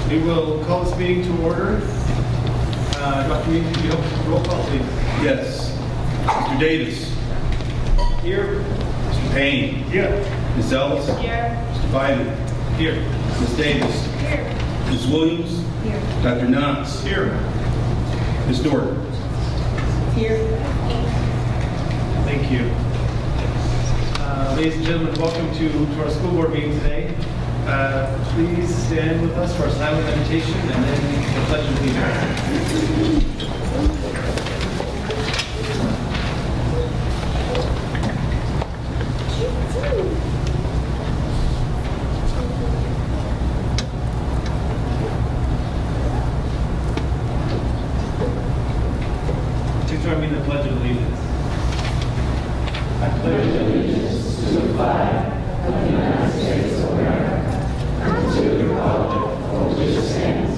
We will call this meeting to order. Dr. Mead, could you help roll call, please? Yes. Mr. Davis. Here. Mr. Payne. Here. Ms. Ellis. Here. Mr. Biden. Here. Ms. Davis. Here. Ms. Williams. Here. Dr. Knox. Here. Ms. Norton. Here. Thank you. Ladies and gentlemen, welcome to our school board meeting today. Please stand with us for our silent meditation and then the pledge of allegiance. Please join me in the pledge of allegiance. I pledge allegiance to the flag of the United States of America and to the republic for which it stands,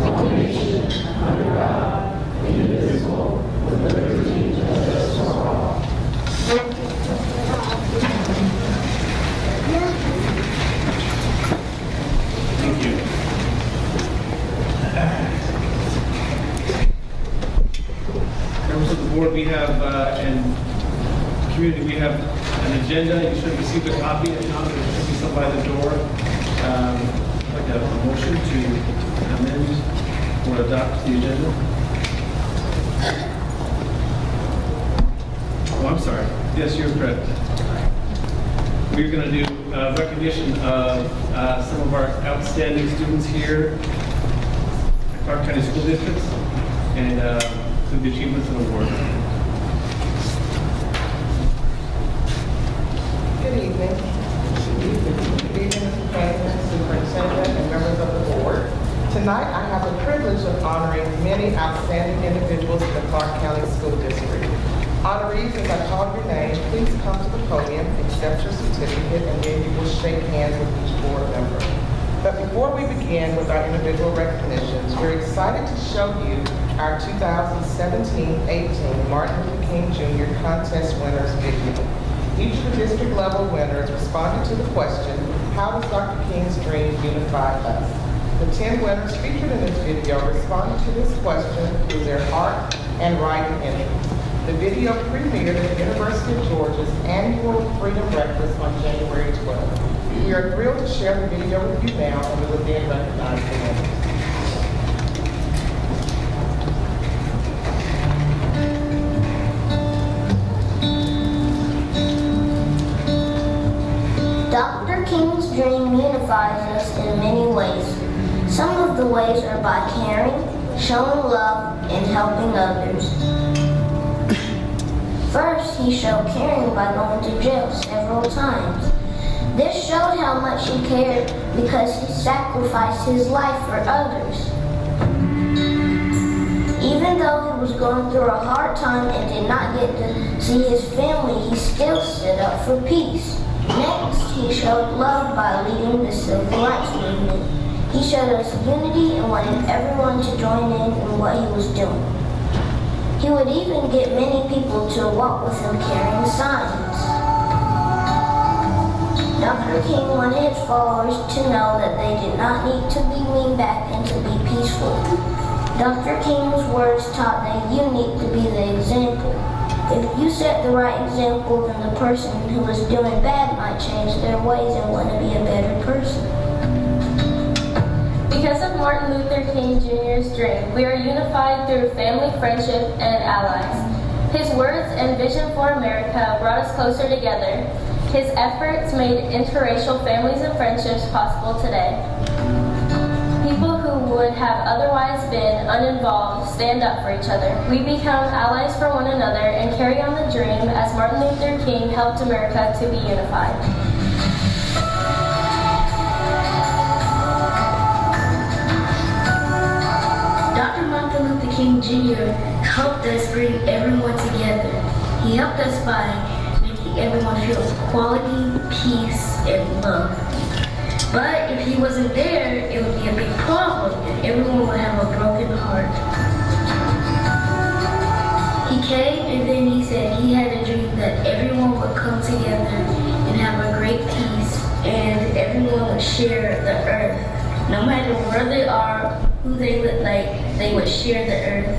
one nation, under God, indivisible, with liberty and justice for all. Thank you. Members of the board, we have, and community, we have an agenda. You should have received a copy. If not, there should be some by the door. I'd like to have a motion to amend or adopt the agenda. Oh, I'm sorry. Yes, you're correct. We're going to do recognition of some of our outstanding students here at Clarke County School Districts and through the achievements and awards. Good evening. Good evening, Mr. President, Superintendent, and members of the board. Tonight, I have the privilege of honoring many outstanding individuals in the Clarke County School District. Honorees, as I call your name, please come to the podium, accept your certificate, and then you will shake hands with each board member. But before we begin with our individual recognitions, we're excited to show you our 2017-18 Martin Luther King Jr. Contest Winners video. Each of the district level winners responded to the question, how does Dr. King's dream unify us? The 10 winners featured in this video responded to this question through their art and writing interests. The video premiered at the University of Georgia's annual Freedom Breakfast on January 12th. We are thrilled to share the video with you now, and we will then recognize the winners. Dr. King's dream unifies us in many ways. Some of the ways are by caring, showing love, and helping others. First, he showed caring by going to jail several times. This showed how much he cared because he sacrificed his life for others. Even though he was going through a hard time and did not get to see his family, he still stood up for peace. Next, he showed love by leading the civil rights movement. He showed us unity and wanted everyone to join in what he was doing. He would even get many people to walk with him carrying signs. Dr. King wanted his followers to know that they did not need to be lean back and to be peaceful. Dr. King's words taught that you need to be the example. If you set the right example, then the person who is doing bad might change their ways and want to be a better person. Because of Martin Luther King Jr.'s dream, we are unified through family, friendship, and allies. His words and vision for America brought us closer together. His efforts made interracial families and friendships possible today. People who would have otherwise been uninvolved stand up for each other. We become allies for one another and carry on the dream as Martin Luther King helped America to be unified. Dr. Martin Luther King Jr. helped us bring everyone together. He helped us by making everyone feel equality, peace, and love. But if he wasn't there, it would be a big problem and everyone would have a broken heart. He came and then he said he had a dream that everyone would come together and have a great peace and everyone would share the earth No matter where they are, who they look like, they would share the earth.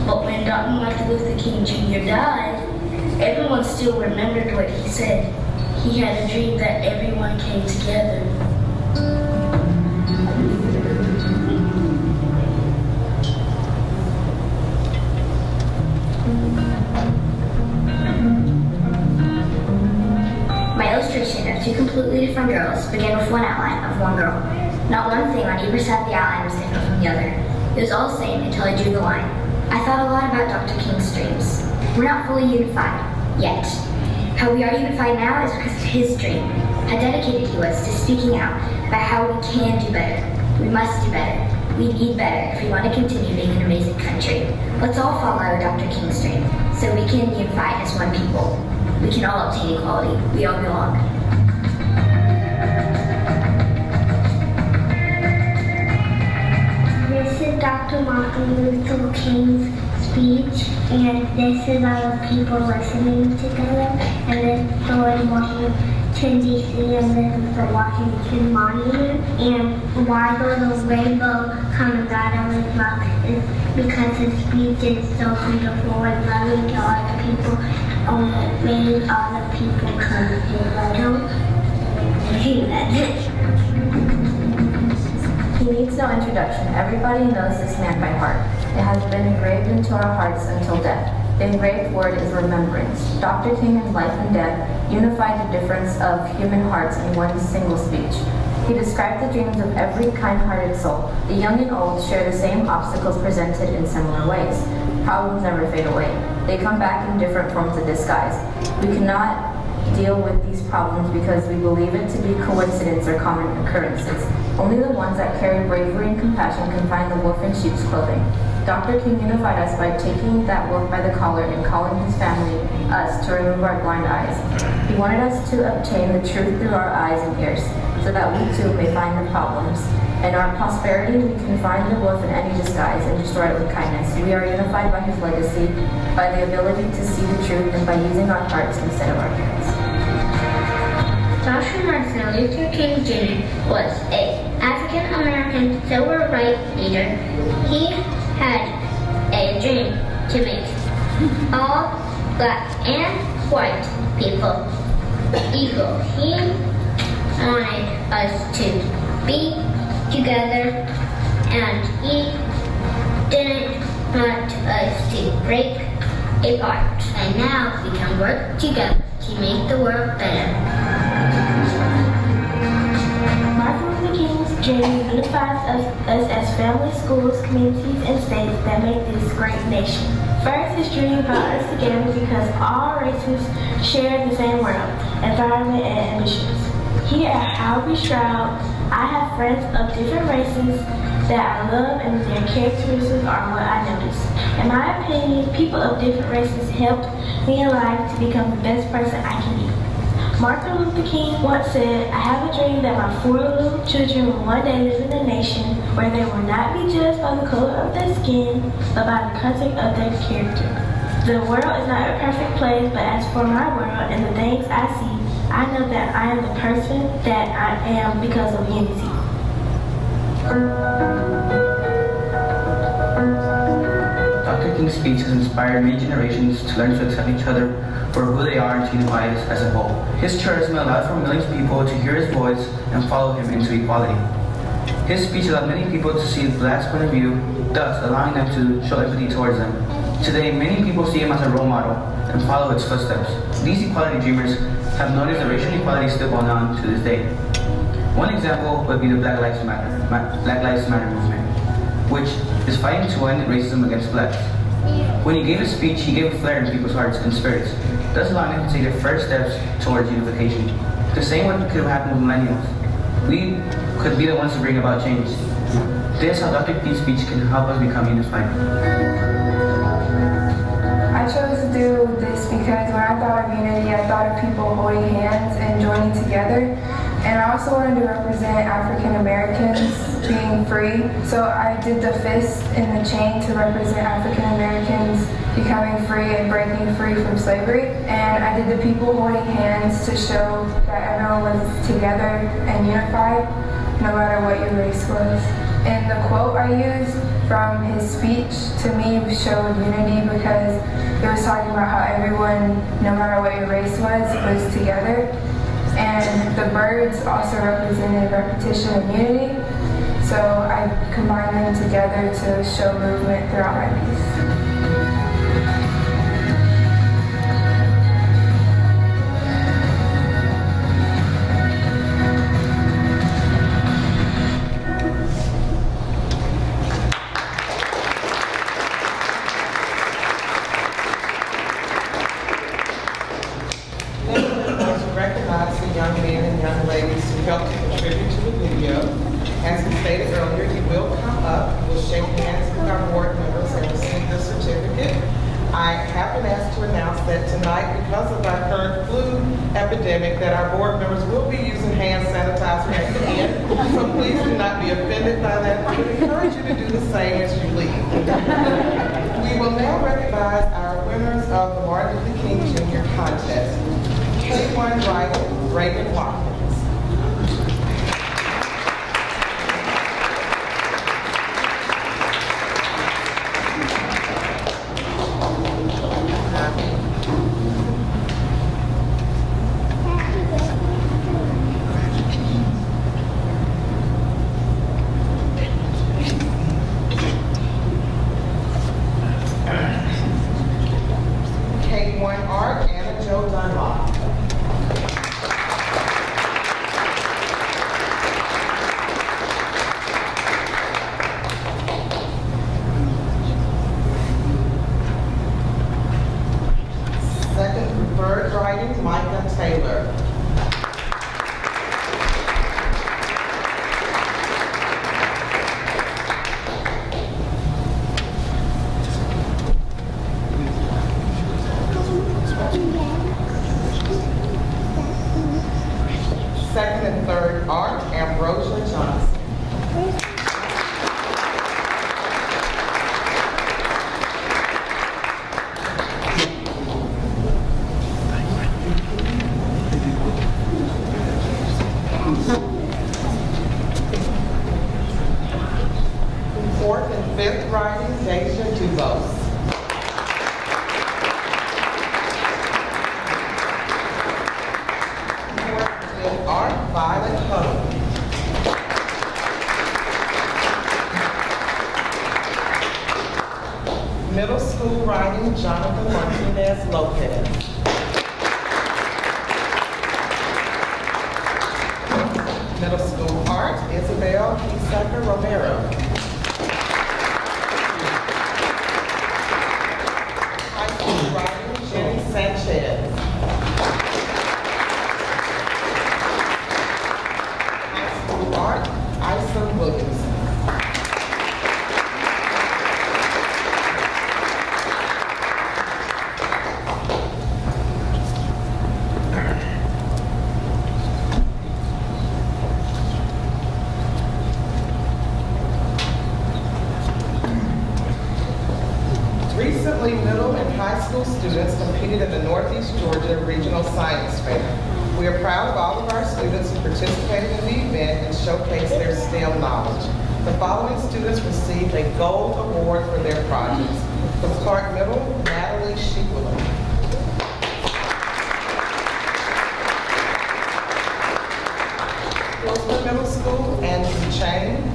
But when Dr. Martin Luther King Jr. died, everyone still remembered what he said. He had a dream that everyone came together. My illustration of two completely different girls began with one outline of one girl. Not one thing on either side of the outline was different from the other. It was all the same until I drew the line. I thought a lot about Dr. King's dreams. We're not fully unified, yet. How we are unified now is because of his dream, how dedicated he was to speaking out about how we can do better. We must do better. We need better if we want to continue being an amazing country. Let's all follow Dr. King's dream, so we can be unified as one people. We can all obtain equality. We all belong. This is Dr. Martin Luther King's speech, and this is all the people listening together, and this is the Washington, D.C., and this is the Washington Monument. And why the rainbow coming out of his mouth is because his speech is so beautiful and loving to all the people, made all the people come together. He needs no introduction. Everybody knows this man by heart. It has been engraved into our hearts until death. The engraved word is remembrance. Dr. King in life and death unified the difference of human hearts in one single speech. He described the dreams of every kind-hearted soul. The young and old share the same obstacles presented in similar ways. Problems never fade away. They come back in different forms of disguise. We cannot deal with these problems because we believe it to be coincidence or common occurrences. Only the ones that carry bravery and compassion can find the wolf in sheep's clothing. Dr. King unified us by taking that wolf by the collar and calling his family, us, to remove our blind eyes. He wanted us to obtain the truth through our eyes and ears, so that we too may find the problems. In our prosperity, we can find the wolf in any disguise and destroy it with kindness. We are unified by his legacy, by the ability to see the truth, and by using our hearts instead of our hands. Dr. Martin Luther King Jr. was an African-American civil rights leader. He had a dream to make all black and white people equal. He wanted us to be together, and he didn't want us to break apart. And now we can work together to make the world better. Martin Luther King's dream unifies us as families, schools, communities, and states that make this great nation. First, his dream brought us together because all races share the same world, environment, and ambitions. Here at Howard Stroud, I have friends of different races that I love, and their characteristics are what I notice. In my opinion, people of different races helped me in life to become the best person I can be. Martin Luther King once said, "I have a dream that my 4 little children will one day live in a nation where they will not be judged by the color of their skin, but by the content of their character." The world is not a perfect place, but as for my world and the things I see, I know that I am the person that I am because of unity. Dr. King's speech has inspired many generations to learn to accept each other for who they are and to unify us as a whole. His charisma allowed for millions of people to hear his voice and follow him into equality. His speech allowed many people to see the Black's point of view, thus allowing them to show empathy towards them. Today, many people see him as a role model and follow his footsteps. These equality dreamers have noticed that racial inequality is still going on to this day. One example would be the Black Lives Matter movement, which is fighting to end racism against blacks. When he gave his speech, he gave a flare in people's hearts and spirits, thus allowing them to take their first steps towards unification. The same could have happened with millennials. We could be the ones to bring about change. This is how Dr. King's speech can help us become unified. I chose to do this because when I thought of unity, I thought of people holding hands and joining together. And I also wanted to represent African Americans being free. So I did the fist in the chain to represent African Americans becoming free and breaking free from slavery. And I did the people holding hands to show that everyone was together and unified. no matter what your race was. And the quote I used from his speech to me showed unity because it was talking about how everyone, no matter what your race was together. And the birds also represented repetition and unity. So I combined them together to show movement throughout my piece. Recognize the young men and young ladies who helped to contribute to the video. As we stated earlier, he will come up, he will shake hands with our board members and receive the certificate. I have been asked to announce that tonight, because of our current flu epidemic, that our board members will be using hand sanitizer at the end. So please do not be offended by that. I would encourage you to do the same as you leave. We will now recognize our winners of the Martin Luther King Jr. contest. K1 writer, Reagan Watkins. K1 Art, Anna Jo Dunlop. Second preferred writing, Micah Taylor. Second and third art, Ambrosia Johnson. Fourth and fifth writing, Deja Dubose. Art, Violet Huddle. Middle school writing, Jonathan Martinez Lopez. Middle school art, Isabel Pisaca Romero. High school writing, Jenny Sanchez. Art, Isa Williamson. Recently, middle and high school students competed in the Northeast Georgia Regional Science Fair. We are proud of all of our students who participated in the event and showcased their STEM knowledge. The following students received a gold award for their projects. From Clarke Middle, Natalie Sheepwell. Hillsborough Middle School, Andrew Chain.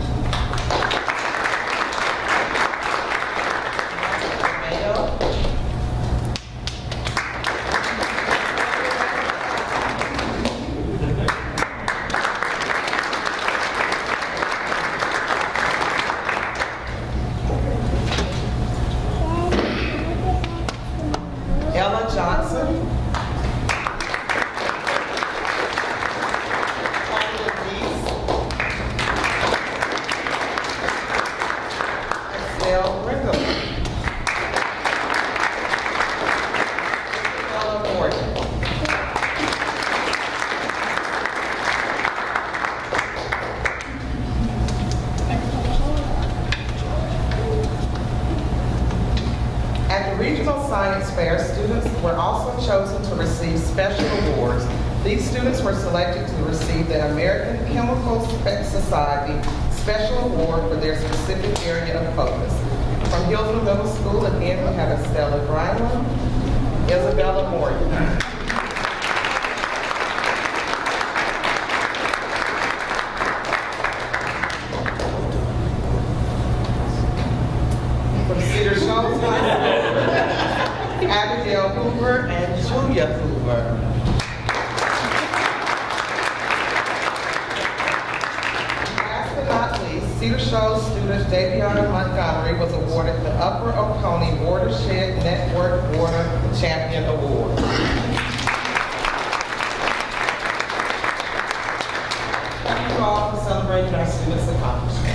Ella Johnson. Carla Deese. Estelle Brindle. Ella Morgan. At the Regional Science Fair, students were also chosen to receive special awards. These students were selected to receive the American Chemical Society Special Award for their specific area of focus. From Hillsville Middle School, again, we have Estella Grima, Isabella Morgan. From Cedar Shoals High School, Abigail Hoover and Julia Hoover. Last but not least, Cedar Shoals student Davion Montgomery was awarded the Upper Oconee Watershed Network Water Champion Award. Thank you all for celebrating our students' accomplishments.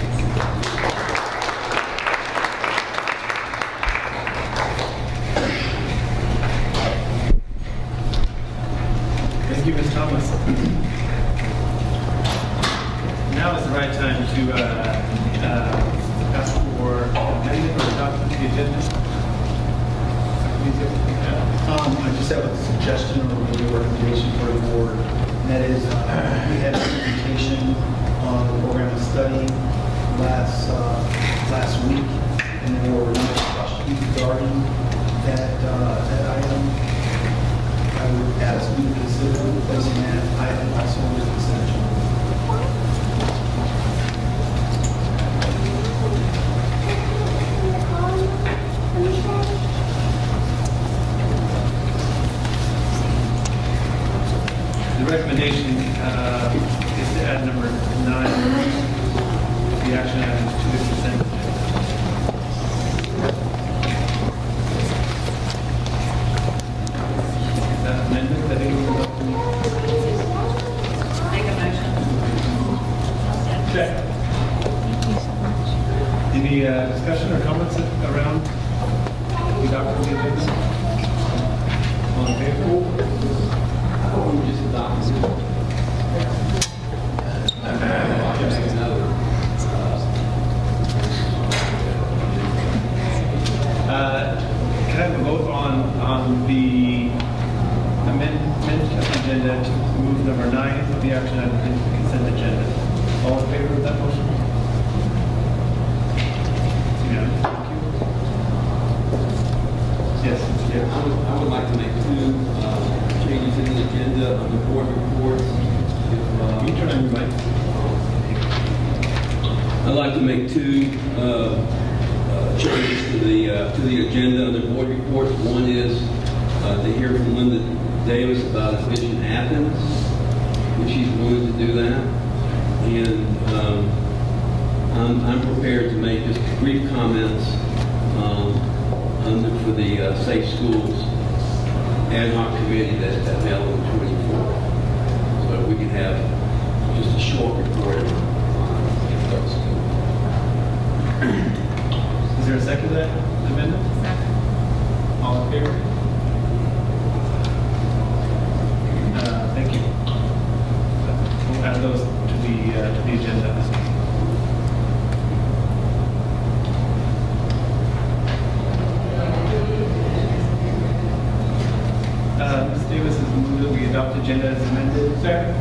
Thank you, Ms. Thomas. Now is the right time to ask for amendment or adoption to the agenda. I just have a suggestion or maybe a recommendation for the board. And that is, we had a presentation on the program of study last week, and there were a number of questions regarding that item. I would ask you to consider placing that item also on the consent agenda. The recommendation is to add number 9, the action items to the consent agenda. Is that amendment that anyone would like to make? Make a motion. Check. Any discussion or comments around the adoption of the agenda? All in favor? Can I have a vote on the amendment of the agenda to move number 9 of the action item into the consent agenda? All in favor of that motion? Unanimous. Thank you. Yes, yes. I would like to make 2 changes in the agenda on the board reports. Can you turn on your mic? I'd like to make 2 changes to the agenda on the board reports. One is to hear from Linda Davis about Vision Athens, if she's willing to do that. And I'm prepared to make just brief comments for the Safe Schools ad hoc committee that held on the 24th. So we can have just a short report on those. Is there a second to that amendment? Second. All in favor? Thank you. We'll add those to the agenda. Ms. Davis has moved that we adopt the agenda as amended. Second.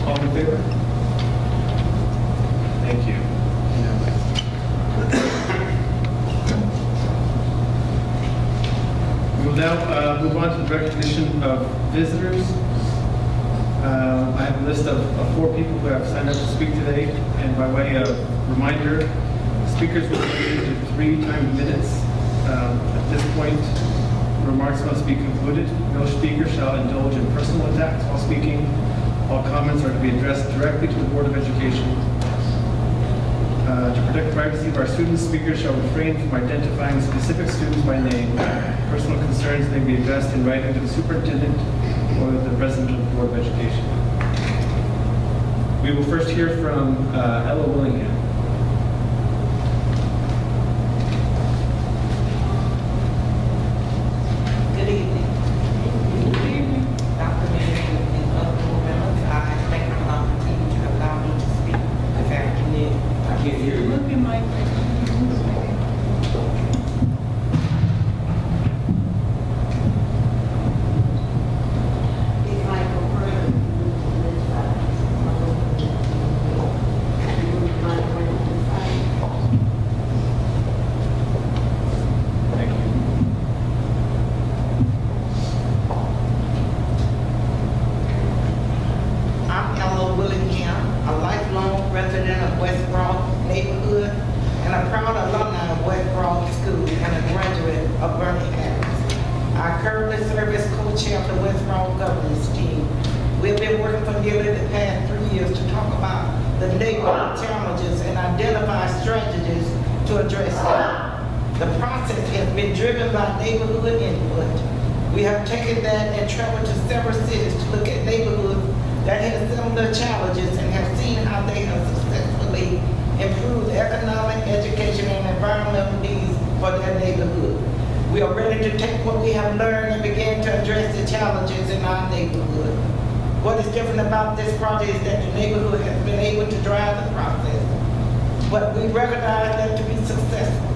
All in favor? Thank you. We will now move on to the recognition of visitors. I have a list of 4 people who have signed up to speak today, and by way of reminder, speakers will be limited to 3 timed minutes. At this point, remarks must be concluded. No speaker shall indulge in personal attacks while speaking. All comments are to be addressed directly to the Board of Education. To protect the privacy of our students, speakers shall refrain from identifying specific students by name. Personal concerns may be addressed in writing to the superintendent or the president of the Board of Education. We will first hear from Ella Willingham. Good evening. Good evening. Dr. Manning and other board members, I thank you for the opportunity to allow me to speak this afternoon. I can't hear you. Look at my. If I a lifelong resident of West Broad neighborhood and a proud alumni of West Broad School and a graduate of Bernie Harris. I currently serve as co-chair of the West Broad governance team. We've been working for nearly the past 3 years to talk about the neighborhood challenges and identify strategies to address them. The process has been driven by neighborhood input. We have taken that and traveled to several cities to look at neighborhoods that have similar challenges and have seen how they have successfully improved economic, education, and environmental needs for their neighborhood. We are ready to take what we have learned and begin to address the challenges in our neighborhood. What is different about this project is that the neighborhood has been able to drive the process, but we recognize that to be successful,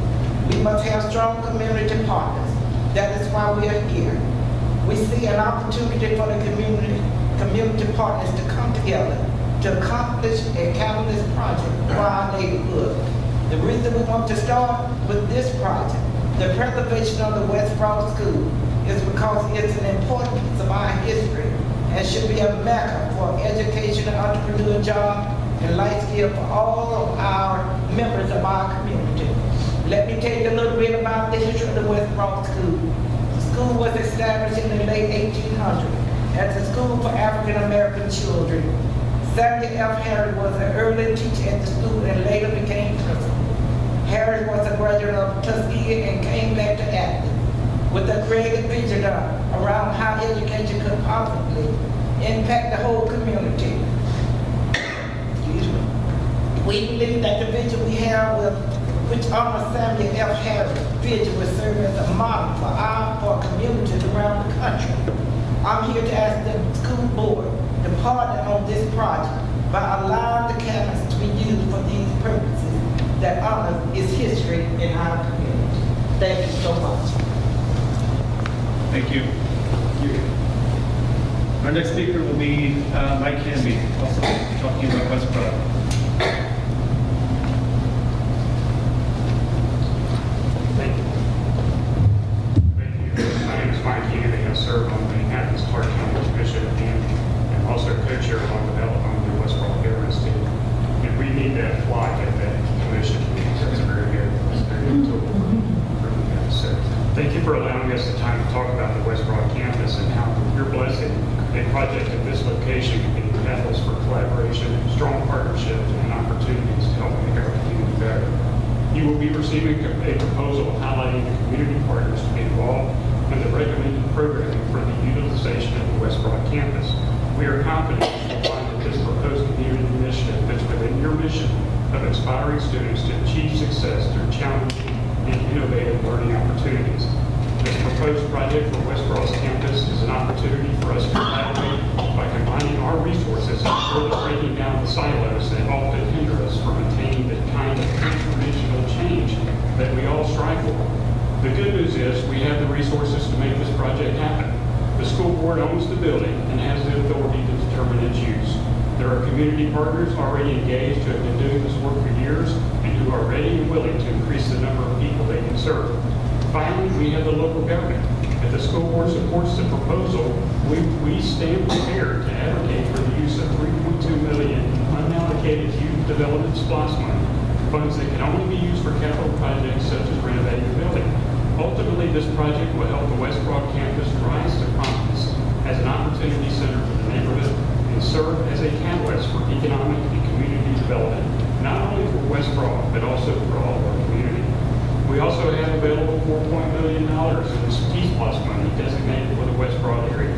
we must have strong community partners. That is why we are here. We see an opportunity for the community partners to come together to accomplish a catalyst project for our neighborhood. The reason we want to start with this project, the preservation of the West Broad School, is because it's an important piece of our history and should be a mecca for education and entrepreneur jobs and life skills for all of our members of our community. Let me tell you a little bit about the history of the West Broad School. The school was established in the late 1800s as a school for African American children. Samuel F. Harris was an early teacher at the school and later became principal. Harris was a graduate of Tuskegee and came back to Athens with a creative vision around how education could positively impact the whole community. Excuse me. We believe that the vision we have which honors Samuel F. Harris' vision will serve as a model for communities around the country. I'm here to ask the school board to partner on this project by allowing the campus to be used for these purposes that honor its history in our community. Thank you so much. Thank you. Our next speaker will be Mike Canby, also talking about West Broad. My name is Mike Canby. I serve on the Athens Clarke County Commission and I'm also co-chair along with Ella on the West Broad governance team. And we need that flag at that commission. It's very good. It's a very good tool for that. So thank you for allowing us the time to talk about the West Broad campus and how you're blessing a project at this location can be a catalyst for collaboration, strong partnerships, and opportunities to help make our community better. You will be receiving a proposal highlighting the community partners to be involved in the recommended programming for the utilization of the West Broad campus. We are confident you will find that this proposed community initiative fits within your mission of inspiring students to achieve success through challenging and innovative learning opportunities. This proposed project for West Broad's campus is an opportunity for us to collaborate by combining our resources and further breaking down the silos that often hinder us from attaining the kind of transformational change that we all strive for. The good news is we have the resources to make this project happen. The school board owns the building and has the authority to determine its use. There are community partners already engaged who have been doing this work for years and who are ready and willing to increase the number of people they can serve. Finally, we have the local government. If the school board supports the proposal, we stand prepared to advocate for the use of $3.2 million unallocated youth development SPLOST money, funds that can only be used for capital projects such as renovating the building. Ultimately, this project will help the West Broad campus rise to prominence as an opportunity center for the neighborhood and serve as a catalyst for economic and community development, not only for West Broad, but also for all of our community. We also have available $4.1 million in SPLOST money designated for the West Broad area.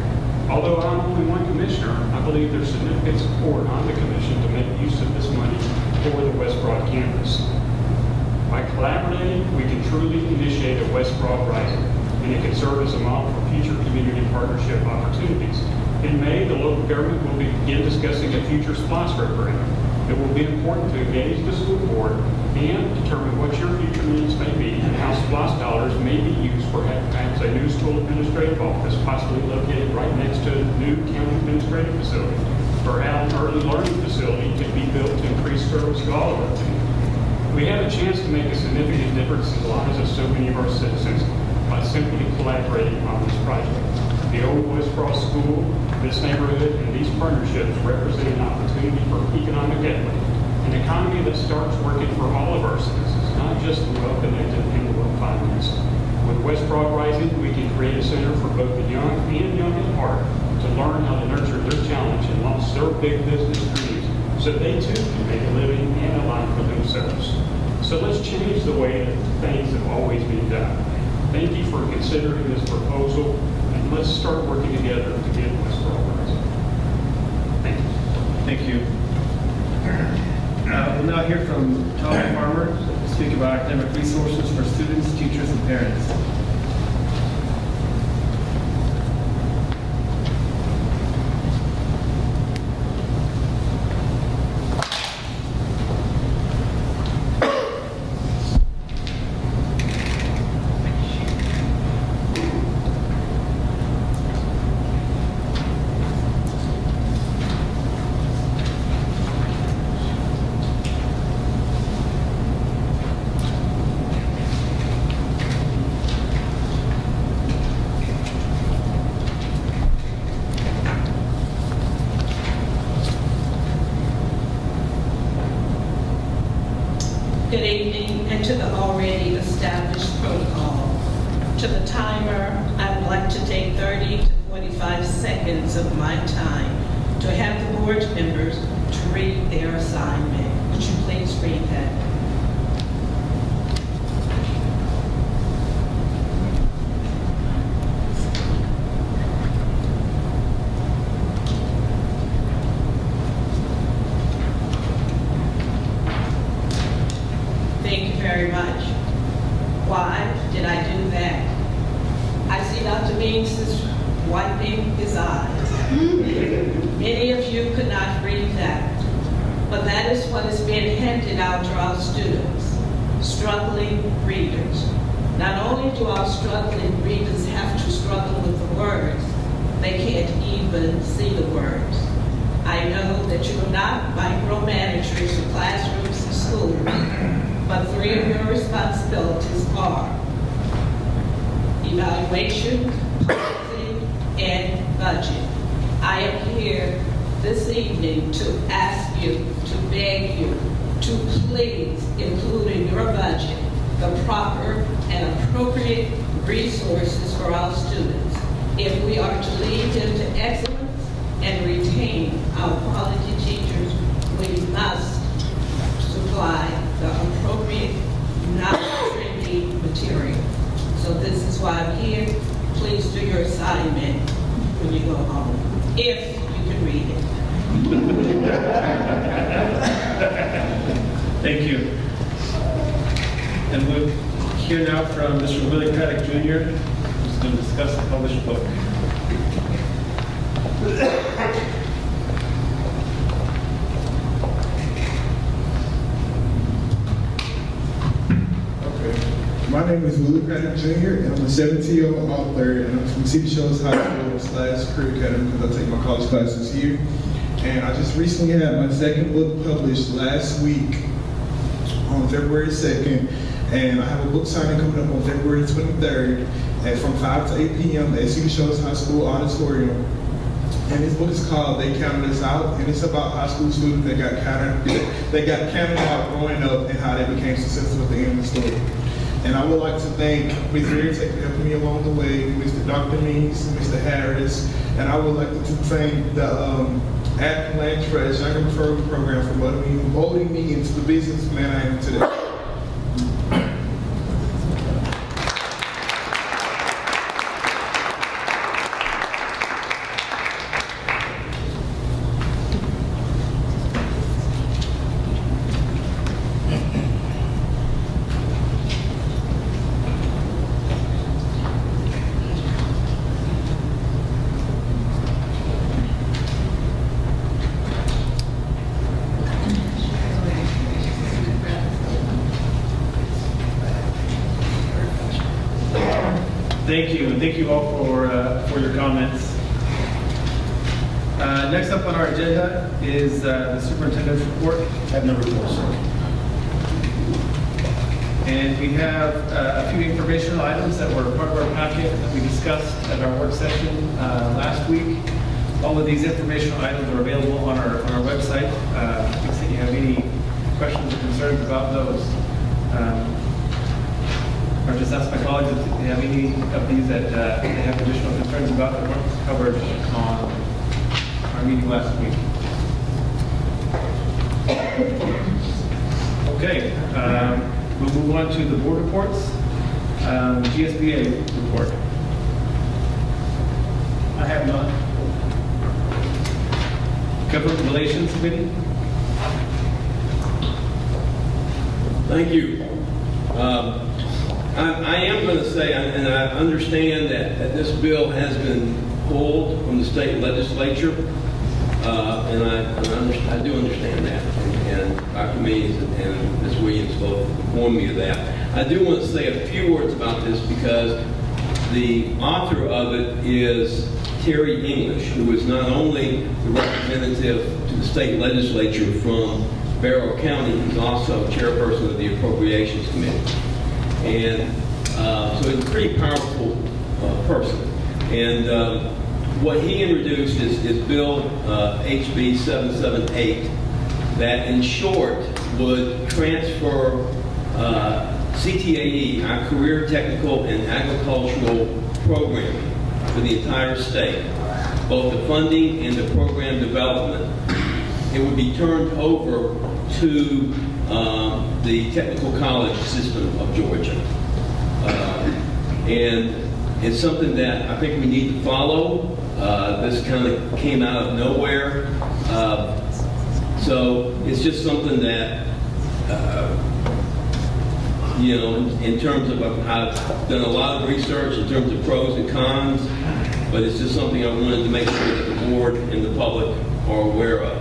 Although I'm only one commissioner, I believe there's significant support on the commission to make use of this money for the West Broad campus. By collaborating, we can truly initiate a West Broad rising, and it can serve as a model for future community partnership opportunities. In May, the local government will begin discussing a future SPLOST referendum. It will be important to engage the school board and determine what your future needs may be and how SPLOST dollars may be used for perhaps a new school administrative office, possibly located right next to a new county administrative facility, or how an early learning facility can be built to increase service to all of our community. We have a chance to make a significant difference in the lives of so many of our citizens by simply collaborating on this project. The old West Cross School, this neighborhood, and these partnerships represent an opportunity for economic equity, an economy that starts working for all of our citizens, not just the well-connected and the well-financed. With West Broad Rising, we can create a center for both the young and young at heart to learn how to nurture their challenge and launch their big business dreams so they too can make a living and a life for themselves. So let's change the way that things have always been done. Thank you for considering this proposal, and let's start working together to get West Broad Rising. Thank you. Thank you. We'll now hear from Tom Farmer to speak about academic resources for students, teachers, and parents. Good evening, and to the already established protocol. To the timer, I would like to take 30 to 45 seconds of my time to have the board members to read their assignment. Would you please read that? Thank you very much. Why did I do that? I see Dr. Means is wiping his eyes. Many of you could not read that, but that is what is being handed out to our students, struggling readers. Not only do our struggling readers have to struggle with the words, they can't even see the words. I know that you are not micromanagers of classrooms and schools, but three of your responsibilities are evaluation, policy, and budget. I am here this evening to ask you, to beg you, to please include in your budget the proper and appropriate resources for our students. If we are to lead them to excellence and retain our quality teachers, we must supply the appropriate, non-trendy material. So this is why I'm here. Please do your assignment when you go home, if you can read it. Thank you. And we'll hear now from Mr. Willie Clarke Jr., who's going to discuss the published book. My name is Willie Clarke Jr., and I'm a 17-year-old author, and I'm from City Shores High School / Career Academy because I take my college classes here. And I just recently had my second book published last week on February 2nd, and I have a book signing coming up on February 23rd from 5 to 8 p.m. at City Shores High School Auditorium. And this book is called They Counted Us Out, and it's about high school students that got counted out growing up and how they became successful at the end of the story. And I would like to thank Ms. Reartech for helping me along the way, Mr. Dr. Means, Mr. Harris, and I would like to thank the Act Land Trust Younger Referral Program for molding me into the businessman I am today. Thank you, and thank you all for your comments. Next up on our agenda is the superintendent's report. Item number 4, sir. And we have a few informational items that were part of our packet that we discussed at our work session last week. All of these informational items are available on our website. If you have any questions or concerns about those, or just ask my colleagues if they have any of these that they have additional concerns about that weren't covered on our meeting last week. Okay, we'll move on to the board reports. GSBA report. I have none. Government Relations Committee. Thank you. I am going to say, and I understand that this bill has been pulled from the state legislature, and I do understand that, and Dr. Means and Ms. Williams both informed me of that. I do want to say a few words about this because the author of it is Terry English, who is not only the representative to the state legislature from Barrow County, he's also chairperson of the Appropriations Committee. And so he's a pretty powerful person. And what he introduced is Bill HB 778 that in short would transfer CTAE, our Career Technical and Agricultural Program, for the entire state, both the funding and the program development. It would be turned over to the technical college system of Georgia. And it's something that I think we need to follow. This kind of came out of nowhere. So it's just something that, in terms of, I've done a lot of research in terms of pros and cons, but it's just something I wanted to make sure that the board and the public are aware of.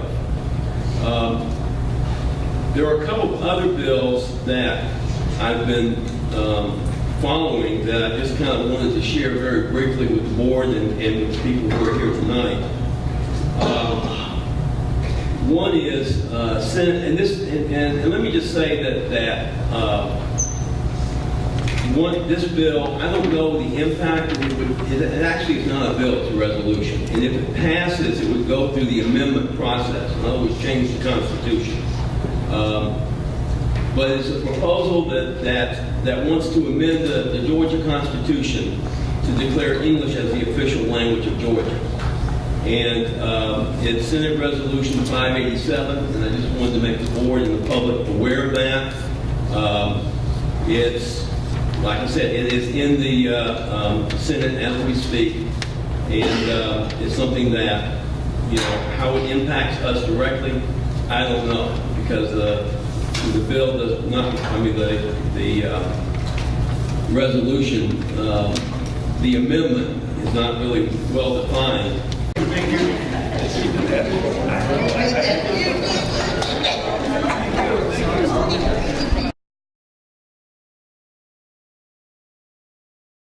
There are a couple of other bills that I've been following that I just kind of wanted to share very briefly with the board and with people who are here tonight. One is Senate, and let me just say that this bill, I don't know the impact. It actually is not a bill; it's a resolution. And if it passes, it would go through the amendment process. In other words, change the Constitution. But it's a proposal that wants to amend the Georgia Constitution to declare English as the official language of Georgia. And it's Senate Resolution 587, and I just wanted to make the board and the public aware of that. It's, like I said, it is in the Senate as we speak, and it's something that, how it impacts us directly, I don't know, because the bill does not, the resolution, the amendment is not really well defined. Thank you.